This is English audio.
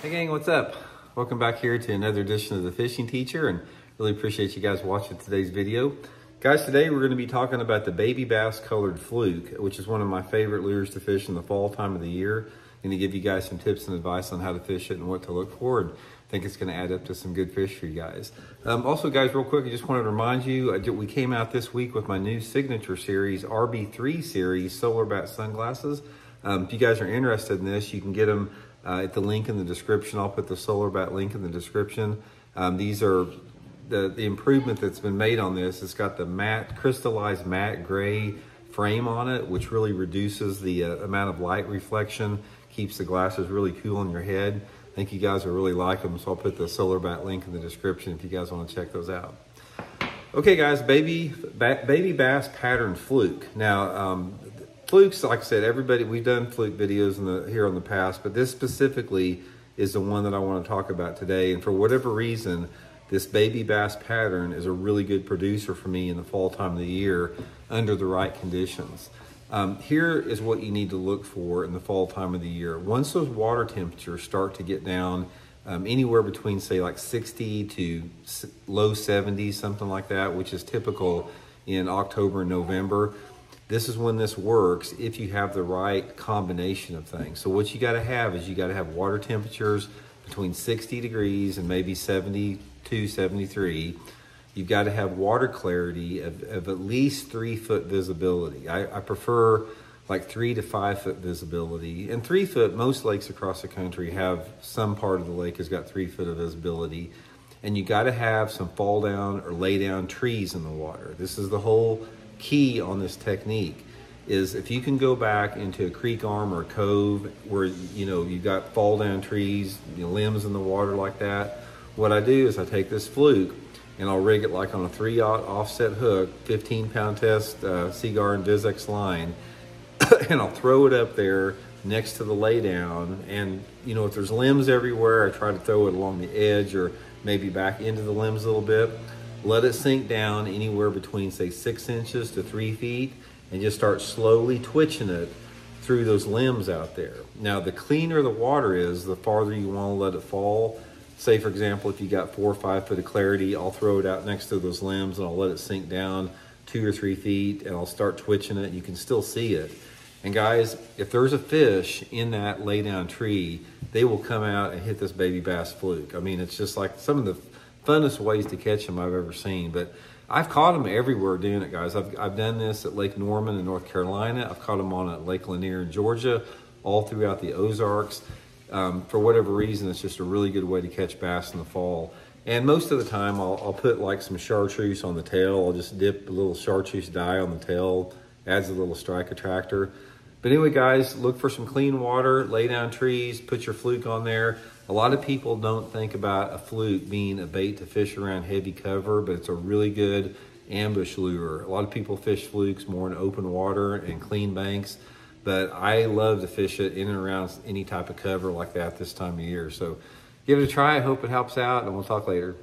Hey gang, what's up? Welcome back here to another edition of The Fishing Teacher, and really appreciate you guys watching today's video. Guys, today we're going to be talking about the baby bass colored fluke, which is one of my favorite lures to fish in the fall time of the year. I'm going to give you guys some tips and advice on how to fish it and what to look for, and I think it's going to add up to some good fish for you guys. Also guys, real quick, I just wanted to remind you, we came out this week with my new signature series, RB3 series, solar bat sunglasses. If you guys are interested in this, you can get them at the link in the description. I'll put the solar bat link in the description. These are the improvement that's been made on this. It's got the matte, crystallized matte gray frame on it, which really reduces the amount of light reflection, keeps the glasses really cool in your head. I think you guys will really like them, so I'll put the solar bat link in the description if you guys want to check those out. Okay guys, baby bass pattern fluke. Now, flukes, like I said, we've done fluke videos here in the past, but this specifically is the one that I want to talk about today. And for whatever reason, this baby bass pattern is a really good producer for me in the fall time of the year under the right conditions. Here is what you need to look for in the fall time of the year. Once those water temperatures start to get down anywhere between, say, like 60 to low 70s, something like that, which is typical in October and November, this is when this works if you have the right combination of things. So what you gotta have is you gotta have water temperatures between 60 degrees and maybe 72, 73. You've gotta have water clarity of at least 3 foot visibility. I prefer like 3 to 5 foot visibility. And 3 foot, most lakes across the country have some part of the lake has got 3 foot of visibility. And you gotta have some fall down or lay down trees in the water. This is the whole key on this technique, is if you can go back into a creek arm or a cove where you've got fall down trees, limbs in the water like that. What I do is I take this fluke and I'll rig it like on a 3/0 offset hook, 15-pound test Seaguar and Vizex line, and I'll throw it up there next to the lay down. And if there's limbs everywhere, I try to throw it along the edge or maybe back into the limbs a little bit. Let it sink down anywhere between, say, 6 inches to 3 feet, and just start slowly twitching it through those limbs out there. Now, the cleaner the water is, the farther you want to let it fall. Say, for example, if you got 4 or 5 foot of clarity, I'll throw it out next to those limbs and I'll let it sink down 2 or 3 feet, and I'll start twitching it. You can still see it. And guys, if there's a fish in that lay down tree, they will come out and hit this baby bass fluke. I mean, it's just like some of the funnest ways to catch them I've ever seen. But I've caught them everywhere doing it, guys. I've done this at Lake Norman in North Carolina. I've caught them on at Lake Lanier in Georgia, all throughout the Ozarks. For whatever reason, it's just a really good way to catch bass in the fall. And most of the time, I'll put like some chartreuse on the tail. I'll just dip a little chartreuse dye on the tail, adds a little strike attractor. But anyway, guys, look for some clean water, lay down trees, put your fluke on there. A lot of people don't think about a fluke being a bait to fish around heavy cover, but it's a really good ambush lure. A lot of people fish flukes more in open water and clean banks, but I love to fish it in and around any type of cover like that this time of year. So give it a try. I hope it helps out, and we'll talk later.